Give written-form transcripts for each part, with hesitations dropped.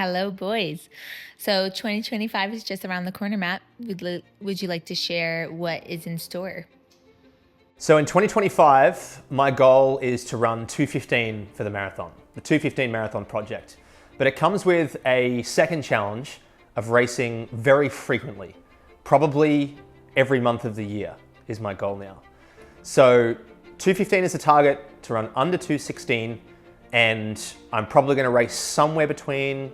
Hello, boys. So 2025 is just around the corner, Matt. Would you like to share what is in store? So in 2025, my goal is to run 2:15 for the marathon, the 2:15 Marathon Project. But it comes with a second challenge of racing very frequently, probably every month of the year is my goal now. So 2:15 is the target to run under 2:16, and I'm probably going to race somewhere between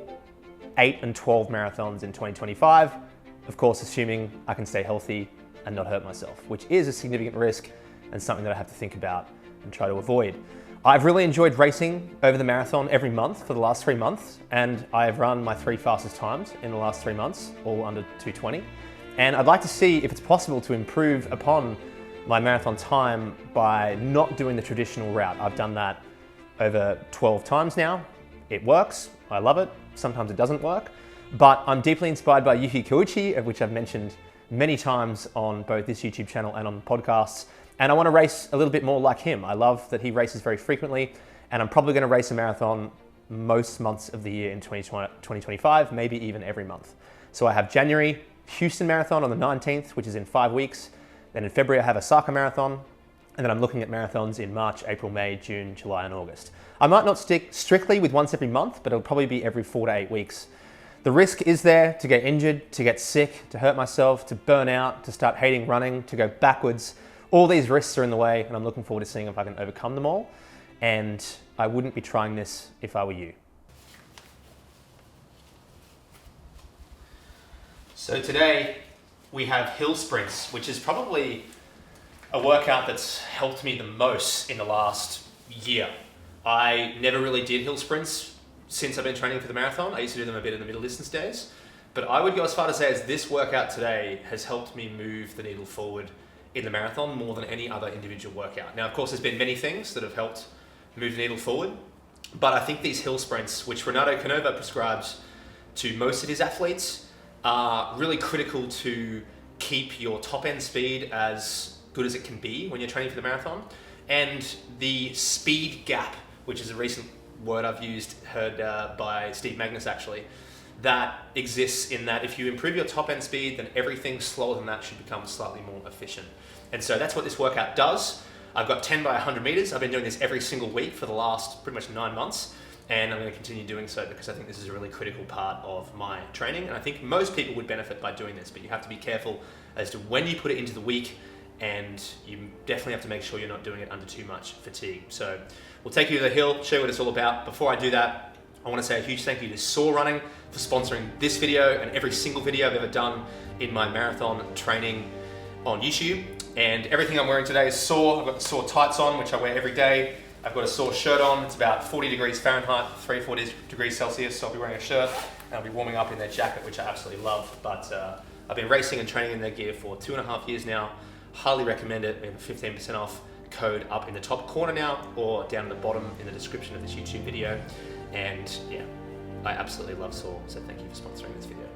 8 and 12 marathons in 2025. Of course, assuming I can stay healthy and not hurt myself, which is a significant risk and something that I have to think about and try to avoid. I've really enjoyed racing over the marathon every month for the last 3 months, and I have run my 3 fastest times in the last 3 months, all under 2:20. And I'd like to see if it's possible to improve upon my marathon time by not doing the traditional route. I've done that over 12 times now. It works, I love it. Sometimes it doesn't work, but I'm deeply inspired by Yuki Koichi, of which I've mentioned many times on both this YouTube channel and on podcasts. And I want to race a little bit more like him. I love that he races very frequently, and I'm probably going to race a marathon most months of the year in 2025, maybe even every month. So I have January Houston Marathon on the 19th, which is in 5 weeks. Then in February, I have Osaka Marathon. And then I'm looking at marathons in March, April, May, June, July, and August. I might not stick strictly with once every month, but it'll probably be every 4 to 8 weeks. The risk is there to get injured, to get sick, to hurt myself, to burn out, to start hating running, to go backwards. All these risks are in the way, and I'm looking forward to seeing if I can overcome them all. And I wouldn't be trying this if I were you. So today we have hill sprints, which is probably a workout that's helped me the most in the last year. I never really did hill sprints since I've been training for the marathon. I used to do them a bit in the middle distance days, but I would go as far to say as this workout today has helped me move the needle forward in the marathon more than any other individual workout. Now, of course, there's been many things that have helped move the needle forward, but I think these hill sprints, which Renato Canova prescribes to most of his athletes, are really critical to keep your top end speed as good as it can be when you're training for the marathon. And the speed gap, which is a recent word I've heard by Steve Magnus actually, that exists in that if you improve your top end speed, then everything slower than that should become slightly more efficient. And so that's what this workout does. I've got 10 by 100 meters. I've been doing this every single week for the last pretty much 9 months. And I'm going to continue doing so because I think this is a really critical part of my training. And I think most people would benefit by doing this, but you have to be careful as to when you put it into the week, and you definitely have to make sure you're not doing it under too much fatigue. So we'll take you to the hill, show you what it's all about. Before I do that, I want to say a huge thank you to Soar Running for sponsoring this video and every single video I've ever done in my marathon training on YouTube. And everything I'm wearing today is Soar. I've got the Soar tights on, which I wear every day. I've got a Soar shirt on. It's about 40 degrees Fahrenheit, 3 or 4 degrees Celsius. So I'll be wearing a shirt and I'll be warming up in their jacket, which I absolutely love. But I've been racing and training in their gear for 2.5 years now. Highly recommend it. We have a 15% off code up in the top corner now, or down in the bottom in the description of this YouTube video. And yeah, I absolutely love Soar, so thank you for sponsoring this video.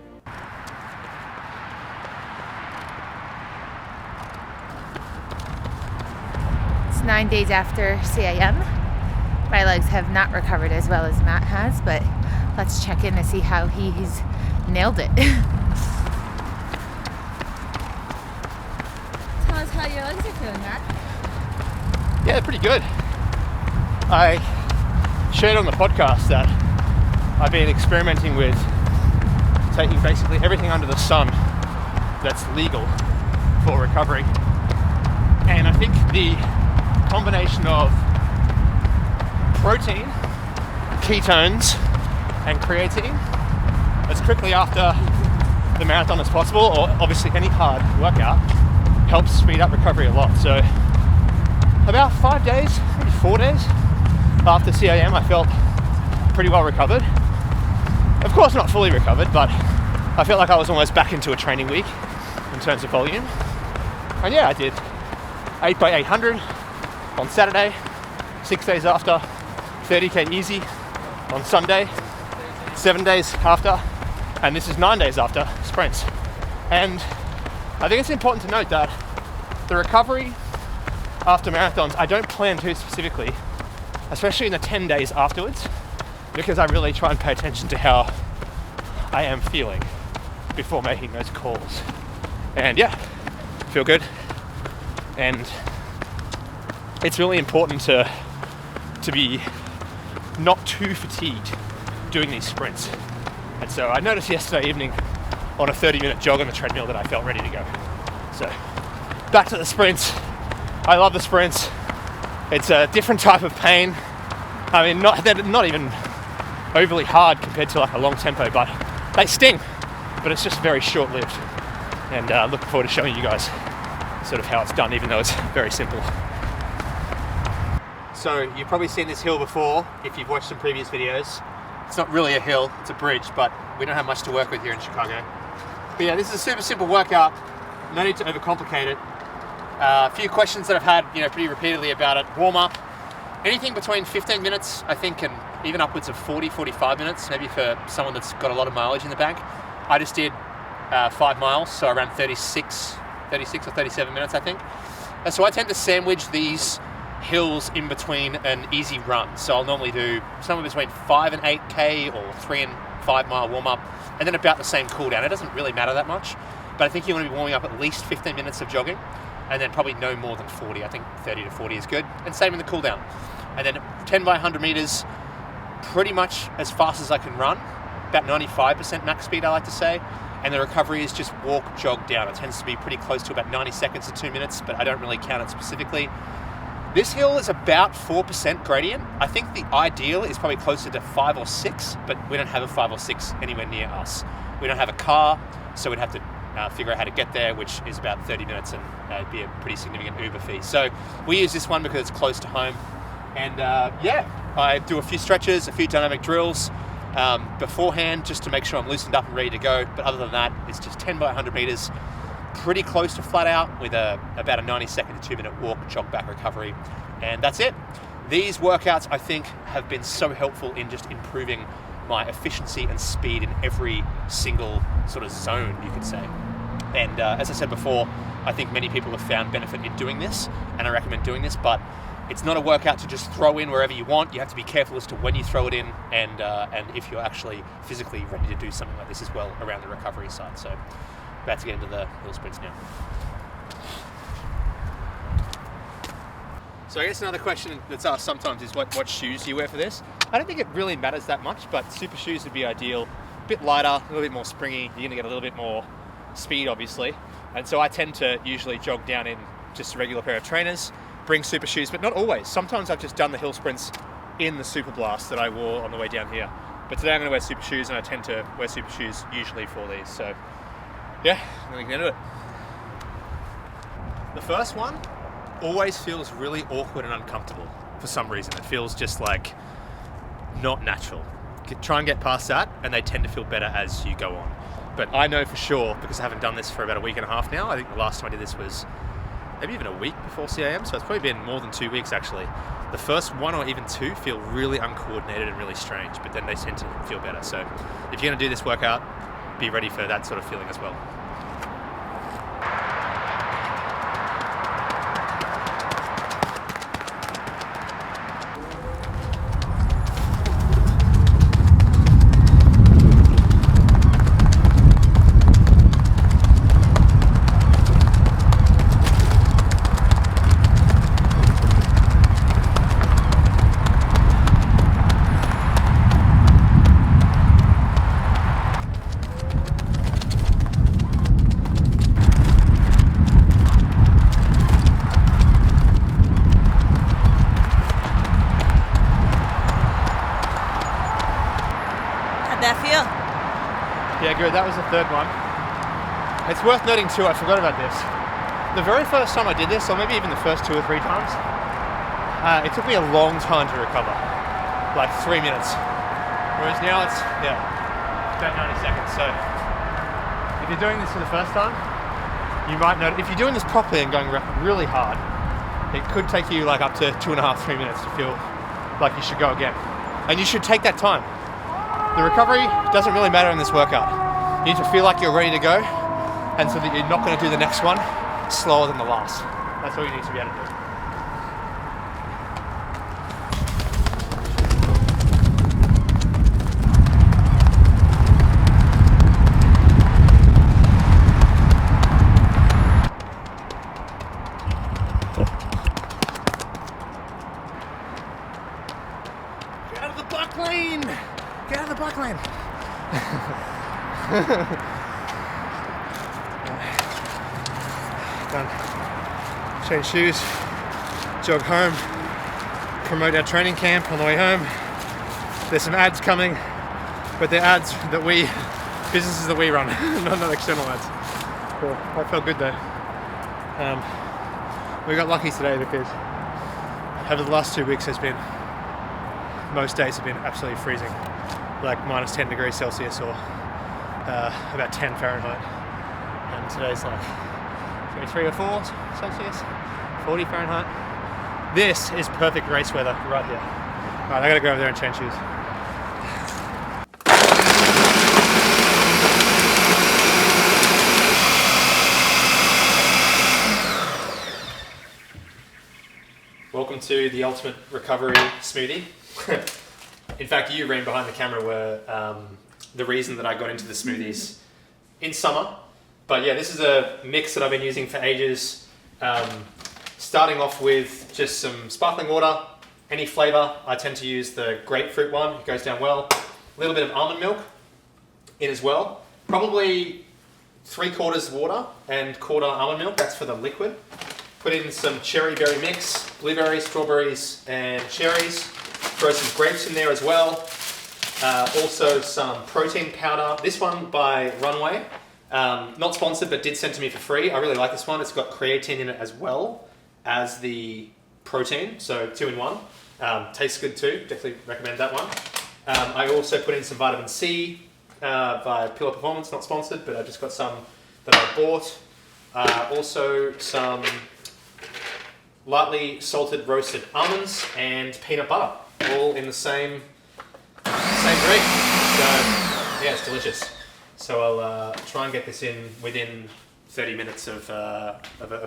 It's 9 days after CIM. My legs have not recovered as well as Matt has, but let's check in to see how he's nailed it. Tell us how your legs are feeling, Matt. Yeah, pretty good. I shared on the podcast that I've been experimenting with taking basically everything under the sun that's legal for recovery. And I think the combination of protein, ketones, and creatine as quickly after the marathon as possible, or obviously any hard workout, helps speed up recovery a lot. So about 5 days, maybe 4 days after CIM, I felt pretty well recovered. Of course, not fully recovered, but I felt like I was almost back into a training week in terms of volume. And yeah, I did 8 by 800 on Saturday, 6 days after, 30K easy on Sunday, 7 days after, and this is 9 days after sprints. And I think it's important to note that the recovery after marathons, I don't plan to specifically, especially in the 10 days afterwards, because I really try and pay attention to how I am feeling before making those calls. And yeah, feel good. And it's really important to be not too fatigued doing these sprints. And so I noticed yesterday evening on a 30-minute jog on the treadmill that I felt ready to go. So back to the sprints. I love the sprints. It's a different type of pain. I mean, they're not even overly hard compared to like a long tempo, but they sting. But it's just very short-lived. And looking forward to showing you guys sort of how it's done, even though it's very simple. So you've probably seen this hill before if you've watched some previous videos. It's not really a hill, it's a bridge, but we don't have much to work with here in Chicago. But yeah, this is a super simple workout. No need to overcomplicate it. A few questions that I've had, pretty repeatedly about it. Warm up, anything between 15 minutes, I think, and even upwards of 40, 45 minutes, maybe for someone that's got a lot of mileage in the bank. I just did 5 miles, so around 36 or 37 minutes, I think. And so I tend to sandwich these hills in between an easy run. So I'll normally do somewhere between 5 and 8K or 3 and 5 mile warm up, and then about the same cool down. It doesn't really matter that much, but I think you want to be warming up at least 15 minutes of jogging, and then probably no more than 40. I think 30 to 40 is good, and same in the cool down. And then 10 by 100 meters, pretty much as fast as I can run, about 95% max speed, I like to say. And the recovery is just walk, jog down. It tends to be pretty close to about 90 seconds to 2 minutes, but I don't really count it specifically. This hill is about 4% gradient. I think the ideal is probably closer to 5 or 6, but we don't have a 5 or 6 anywhere near us. We don't have a car, so we'd have to figure out how to get there, which is about 30 minutes, and it'd be a pretty significant Uber fee. So we use this one because it's close to home. And I do a few stretches, a few dynamic drills beforehand, just to make sure I'm loosened up and ready to go. But other than that, it's just 10 by 100 meters, pretty close to flat out, with about a 90-second to 2-minute walk, jog back recovery, and that's it. These workouts, I think, have been so helpful in just improving my efficiency and speed in every single sort of zone, you could say. And as I said before, I think many people have found benefit in doing this, and I recommend doing this, but it's not a workout to just throw in wherever you want. You have to be careful as to when you throw it in, and if you're actually physically ready to do something like this as well around the recovery side. So about to get into the hill sprints now. So I guess another question that's asked sometimes is what shoes do you wear for this? I don't think it really matters that much, but super shoes would be ideal. A bit lighter, a little bit more springy. You're gonna get a little bit more speed, obviously. And so I tend to usually jog down in just a regular pair of trainers, bring super shoes, but not always. Sometimes I've just done the hill sprints in the Super Blast that I wore on the way down here. But today I'm gonna wear super shoes, and I tend to wear super shoes usually for these. So yeah, I'm gonna get into it. The first one always feels really awkward and uncomfortable for some reason. It feels just like not natural. Try and get past that, and they tend to feel better as you go on. But I know for sure, because I haven't done this for about a week and a half now. I think the last time I did this was maybe even a week before CIM, so it's probably been more than 2 weeks actually. The first 1 or even 2 feel really uncoordinated and really strange, but then they tend to feel better. So if you're gonna do this workout, be ready for that sort of feeling as well. That feel? Yeah, good. That was the third one. It's worth noting too, I forgot about this. The very first time I did this, or maybe even the first 2 or 3 times, it took me a long time to recover, like 3 minutes. Whereas now it's, about 90 seconds. So if you're doing this for the first time, you might notice, if you're doing this properly and going really hard, it could take you like up to 2.5, 3 minutes to feel like you should go again. And you should take that time. The recovery doesn't really matter in this workout. You need to feel like you're ready to go, and so that you're not going to do the next one slower than the last. That's all you need to be able to do. Done. Change shoes, jog home, promote our training camp on the way home. There's some ads coming, but they're ads that businesses that we run, not external ads. Cool. That felt good though. We got lucky today because over the last 2 weeks most days have been absolutely freezing, like minus 10 degrees Celsius or about 10 Fahrenheit. And today's like 23 or 4 Celsius, 40 Fahrenheit. This is perfect race weather right here. Alright, I gotta go over there and change shoes. Welcome to the Ultimate Recovery Smoothie. In fact, you, Reem, behind the camera were the reason that I got into the smoothies in summer. But yeah, this is a mix that I've been using for ages. Starting off with just some sparkling water, any flavor. I tend to use the grapefruit one, it goes down well. A little bit of almond milk in as well. Probably 3/4 water and 1/4 almond milk, that's for the liquid. Put in some cherry berry mix, blueberries, strawberries, and cherries. Throw some grapes in there as well. Also some protein powder. This one by Runway. Not sponsored, but did send to me for free. I really like this one. It's got creatine in it as well as the protein, so 2 in 1. Tastes good too. Definitely recommend that one. I also put in some vitamin C by Pillar Performance. Not sponsored, but I just got some that I bought. Also some lightly salted roasted almonds and peanut butter, all in the same drink. So yeah, it's delicious. So I'll try and get this in within 30 minutes of a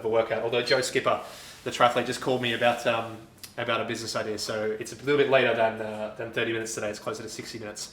workout. Although Joe Skipper, the triathlete, just called me about a business idea, so it's a little bit later than 30 minutes today. It's closer to 60 minutes.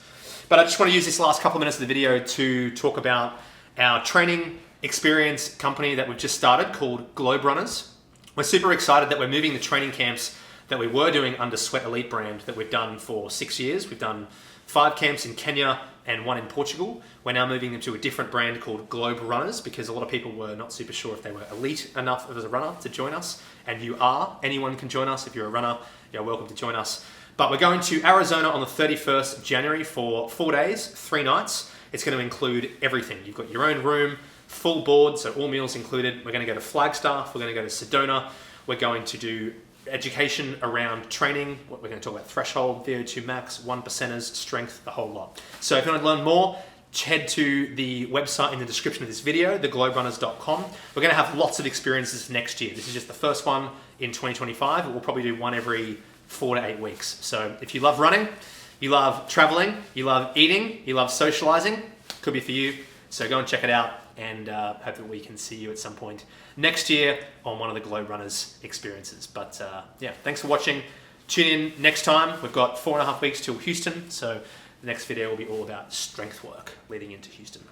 But I just want to use this last couple of minutes of the video to talk about our training experience company that we've just started called Globe Runners. We're super excited that we're moving the training camps that we were doing under Sweat Elite brand that we've done for 6 years. We've done 5 camps in Kenya and 1 in Portugal. We're now moving them to a different brand called Globe Runners because a lot of people were not super sure if they were elite enough as a runner to join us. And you are. Anyone can join us. If you're a runner, you're welcome to join us. But we're going to Arizona on the 31st of January for 4 days, 3 nights. It's going to include everything. You've got your own room, full board, so all meals included. We're going to go to Flagstaff. We're going to go to Sedona. We're going to do education around training. We're going to talk about threshold, VO2 max, 1%ers, strength, the whole lot. So if you want to learn more, head to the website in the description of this video, thegloberunners.com. We're going to have lots of experiences next year. This is just the first one in 2025. We'll probably do one every 4 to 8 weeks. So if you love running, you love traveling, you love eating, you love socializing, could be for you. So go and check it out, and hope that we can see you at some point next year on one of the Globe Runners experiences. But yeah, thanks for watching. Tune in next time. We've got 4.5 weeks till Houston, so the next video will be all about strength work leading into Houston.